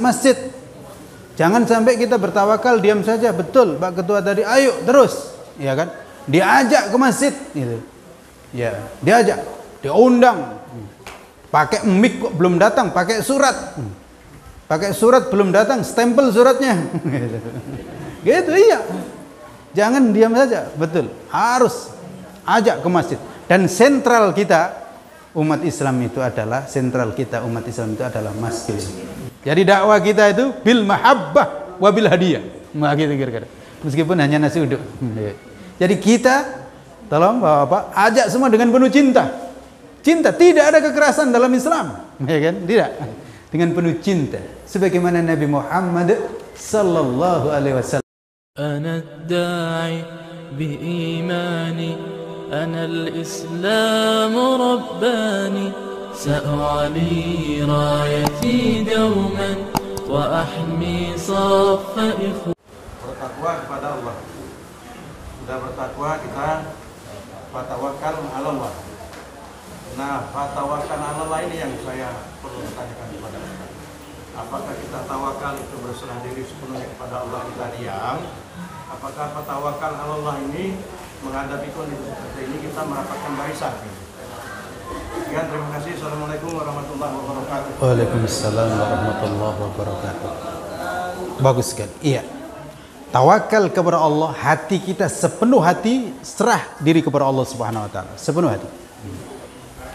masjid. Jangan sampai kita bertawakal diam saja. Betul, Pak Ketua tadi, ayo terus, ya kan? Diajak ke masjid, gitu. Ya, diajak, diundang. Pakai mic kok belum datang, pakai surat. Pakai surat belum datang, stempel suratnya. Gitu, iya. Jangan diam saja, betul. Harus ajak ke masjid. Dan sentral kita umat Islam itu adalah masjid. Jadi dakwah kita itu bil mahabbah wa bil hadiah. Gitu kira-kira. Meskipun hanya nasi uduk. Jadi kita tolong Bapak-bapak ajak semua dengan penuh cinta. Cinta, tidak ada kekerasan dalam Islam, ya kan? Tidak. Dengan penuh cinta sebagaimana Nabi Muhammad sallallahu alaihi wasallam. Ana ad-da'i bi imani ana al-islam rabbani sa'ali rayati dawman wa ahmi saffa ikhwan. Bertakwa kepada Allah. Sudah bertakwa kita fatawakal 'ala Allah. Nah, fatawakal 'ala Allah ini yang saya perlu tanyakan kepada kita. Apakah kita tawakal itu berserah diri sepenuhnya kepada Allah, kita diam? Apakah tawakal 'ala Allah ini menghadapi kondisi seperti ini kita merapatkan barisan? Sekian, terima kasih. Assalamualaikum warahmatullahi wabarakatuh. Waalaikumsalam warahmatullahi wabarakatuh. Bagus sekali. Iya. Tawakal kepada Allah, hati kita sepenuh hati serah diri kepada Allah Subhanahu wa taala. Sepenuh hati.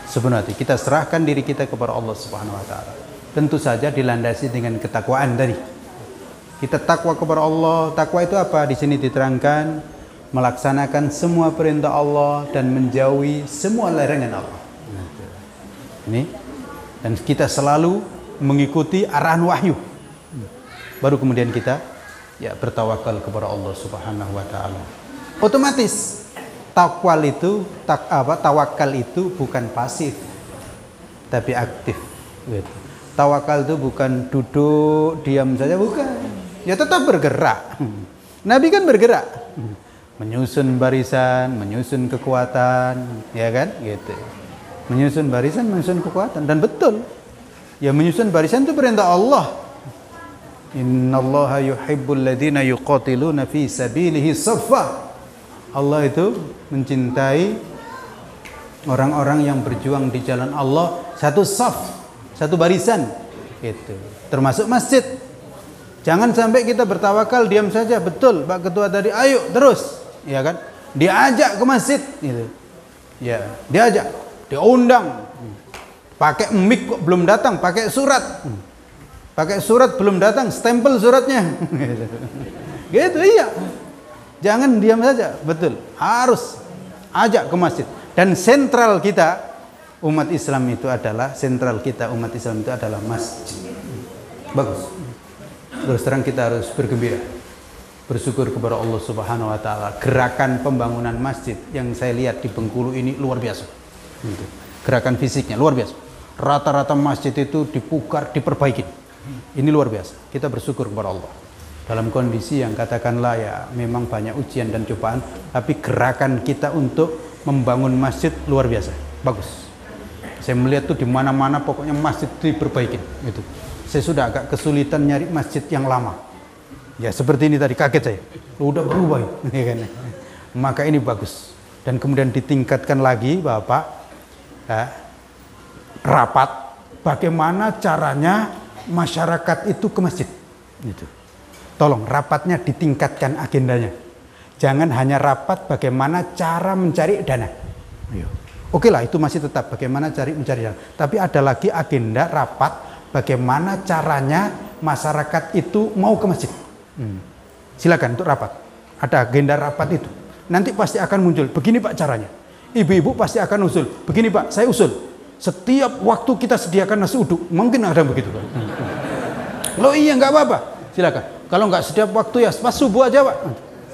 Sepenuh hati kita serahkan diri kita kepada Allah Subhanahu wa taala. Tentu saja dilandasi dengan ketakwaan tadi. Kita takwa kepada Allah. Takwa itu apa? Di sini diterangkan melaksanakan semua perintah Allah dan menjauhi semua larangan Allah. Ini, dan kita selalu mengikuti arahan wahyu. Baru kemudian kita bertawakal kepada Allah Subhanahu wa taala. Otomatis tawakal itu bukan pasif tapi aktif. Tawakal itu bukan duduk diam saja, bukan. Ya tetap bergerak. Nabi kan bergerak, menyusun barisan, menyusun kekuatan, ya kan? Gitu. Menyusun barisan, menyusun kekuatan, dan betul. Ya menyusun barisan itu perintah Allah. Innallaha yuhibbul ladzina yuqatiluna fi sabilihi shaffa. Allah itu mencintai orang-orang yang berjuang di jalan Allah satu saf, satu barisan. Itu termasuk masjid. Jangan sampai kita bertawakal diam saja. Betul, Pak Ketua tadi, ayo terus, ya kan? Diajak ke masjid, gitu. Ya, diajak, diundang. Pakai mic kok belum datang, pakai surat. Pakai surat belum datang, stempel suratnya. Gitu, iya. Jangan diam saja, betul. Harus ajak ke masjid. Dan sentral kita umat Islam itu adalah masjid. Bagus. Terus terang kita harus bergembira, bersyukur kepada Allah Subhanahu wa taala. Gerakan pembangunan masjid yang saya lihat di Bengkulu ini luar biasa. Gerakan fisiknya luar biasa. Rata-rata masjid itu dipugar, diperbaiki. Ini luar biasa. Kita bersyukur kepada Allah. Dalam kondisi yang katakanlah ya memang banyak ujian dan cobaan, tapi gerakan kita untuk membangun masjid luar biasa. Bagus. Saya melihat tuh di mana-mana pokoknya masjid diperbaiki gitu. Saya sudah agak kesulitan nyari masjid yang lama. Ya seperti ini tadi, kaget saya. Udah berubah ya kan. Maka ini bagus. Dan kemudian ditingkatkan lagi Bapak, rapat bagaimana caranya masyarakat itu ke masjid. Gitu. Tolong rapatnya ditingkatkan agendanya. Jangan hanya rapat bagaimana cara mencari dana. Oke lah, itu masih tetap bagaimana mencari dana. Tapi ada lagi agenda rapat bagaimana caranya masyarakat itu mau ke masjid. Silakan untuk rapat. Ada agenda rapat itu. Nanti pasti akan muncul. Begini Pak caranya. Ibu-ibu pasti akan usul. Begini Pak, saya usul. Setiap waktu kita sediakan nasi uduk. Mungkin ada begitu Pak. Loh iya nggak apa-apa. Silakan. Kalau nggak setiap waktu ya pas subuh aja Pak.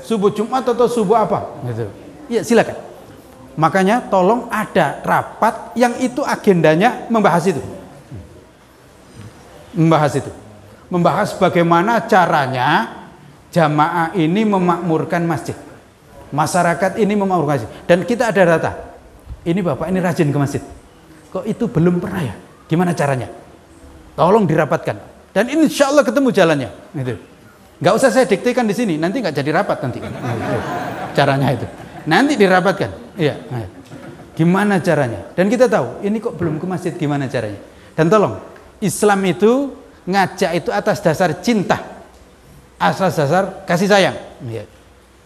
Subuh Jumat atau subuh apa? Gitu. Iya silakan. Makanya tolong ada rapat yang itu agendanya membahas itu. Membahas bagaimana caranya jamaah ini memakmurkan masjid. Masyarakat ini memakmurkan masjid. Dan kita ada data. Ini Bapak ini rajin ke masjid. Kok itu belum pernah ya? Gimana caranya? Tolong dirapatkan. Dan insya Allah ketemu jalannya. Gitu. Nggak usah saya diktekan di sini, nanti nggak jadi rapat nanti. Caranya itu. Nanti dirapatkan. Iya. Gimana caranya? Dan kita tahu, ini kok belum ke masjid, gimana caranya? Dan tolong, Islam itu ngajak itu atas dasar cinta, atas dasar kasih sayang. Ya.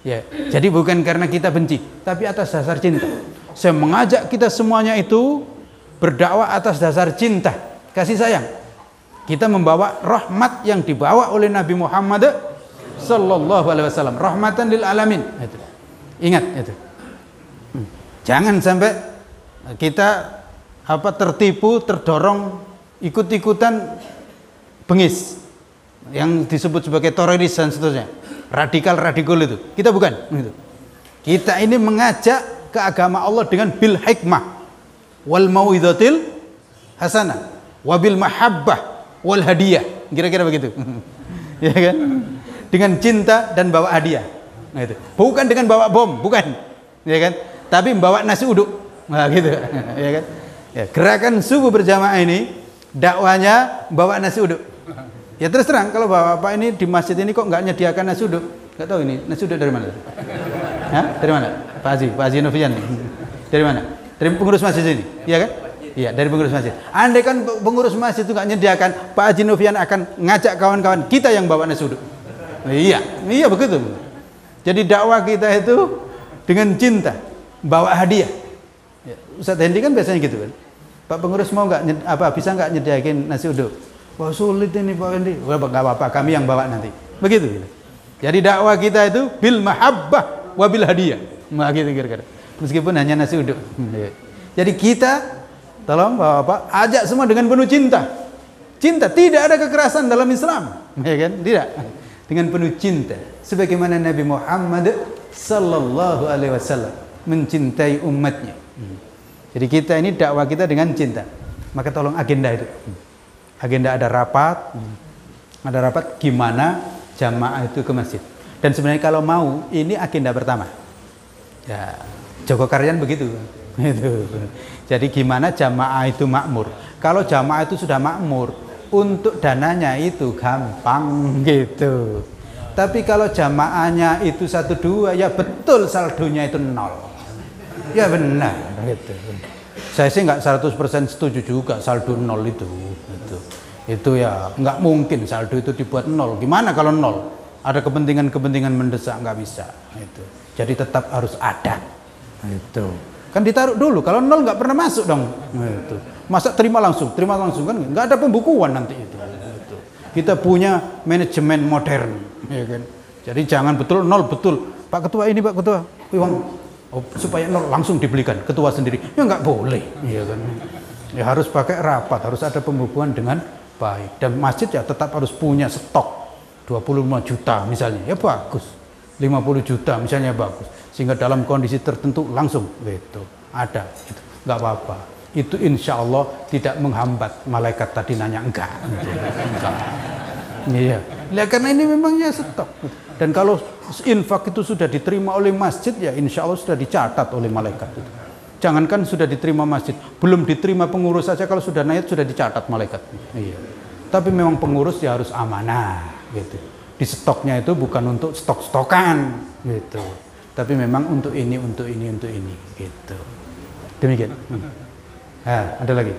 Ya. Jadi bukan karena kita benci, tapi atas dasar cinta. Saya mengajak kita semuanya itu berdakwah atas dasar cinta, kasih sayang. Kita membawa rahmat yang dibawa oleh Nabi Muhammad sallallahu alaihi wasallam, rahmatan lil alamin. Itu. Ingat itu. Jangan sampai kita tertipu, terdorong, ikut-ikutan bengis yang disebut sebagai teroris dan seterusnya, radikal itu. Kita bukan. Gitu. Kita ini mengajak ke agama Allah dengan bil hikmah, wal mau'izatil hasanah, wabil mahabbah, wal hadiah. Kira-kira begitu. Ya kan? Dengan cinta dan bawa hadiah. Nah, itu. Bukan dengan bawa bom, bukan. Ya kan? Tapi membawa nasi uduk. Nah, gitu. Ya kan? Ya, gerakan subuh berjamaah ini dakwanya bawa nasi uduk. Ya terus terang, kalau Bapak ini di masjid ini kok nggak nyediakan nasi uduk? Nggak tahu ini nasi uduk dari mana? Hah? Dari mana? Pak Haji Novian. Dari mana? Dari pengurus masjid ini, iya kan? Iya, dari pengurus masjid. Andai kan pengurus masjid itu nggak nyediakan, Pak Haji Novian akan ngajak kawan-kawan kita yang bawa nasi uduk. Iya, iya begitu. Jadi dakwah kita itu dengan cinta, bawa hadiah. Ya, Ustadz Hendi kan biasanya gitu kan. Pak pengurus mau nggak bisa nggak nyediakin nasi uduk? Wah sulit ini Pak Hendi. Wah nggak apa-apa, kami yang bawa nanti. Begitu. Gitu. Jadi dakwah kita itu bil mahabbah wa bil hadiah. Nah, gitu kira-kira. Meskipun hanya nasi uduk. Jadi kita tolong Bapak ajak semua dengan penuh cinta. Cinta, tidak ada kekerasan dalam Islam. Ya kan? Tidak. Dengan penuh cinta. Sebagaimana Nabi Muhammad sallallahu alaihi wasallam mencintai umatnya. Jadi kita ini dakwah kita dengan cinta. Maka tolong agenda itu. Agenda ada rapat. Ada rapat gimana jamaah itu ke masjid. Dan sebenarnya kalau mau ini agenda pertama. Ya, Joko Karyan begitu. Itu. Jadi gimana jamaah itu makmur. Kalau jamaah itu sudah makmur, untuk dananya itu gampang gitu. Tapi kalau jamaahnya itu 1-2, ya betul saldonya itu 0. Ya benar gitu. Saya sih nggak 100% setuju juga saldo 0 itu. Itu ya nggak mungkin saldo itu dibuat 0. Gimana kalau 0? Ada kepentingan-kepentingan mendesak, nggak bisa. Itu. Jadi tetap harus ada. Itu. Kan ditaruh dulu. Kalau 0 nggak pernah masuk dong. Itu. Masa terima langsung kan nggak ada pembukuan nanti itu. Kita punya manajemen modern, ya kan. Jadi jangan betul 0 betul. Pak Ketua ini Pak Ketua, uang supaya 0 langsung dibelikan ketua sendiri. Ya nggak boleh, ya kan. Ya harus pakai rapat, harus ada pembukuan dengan baik. Dan masjid ya tetap harus punya stok 25 juta misalnya, ya bagus. 50 juta misalnya bagus. Sehingga dalam kondisi tertentu langsung gitu. Ada gitu. Nggak apa-apa. Itu insya Allah tidak menghambat. Malaikat tadi nanya enggak. Enggak. Iya. Ya, karena ini memangnya stok. Dan kalau infak itu sudah diterima oleh masjid, ya insya Allah sudah dicatat oleh malaikat itu. Jangankan sudah diterima masjid, belum diterima pengurus saja kalau sudah naik sudah dicatat malaikat. Iya. Tapi memang pengurus ya harus amanah, gitu. Di stoknya itu bukan untuk stok-stokan, gitu. Tapi memang untuk ini, gitu. Demikian. Ada lagi.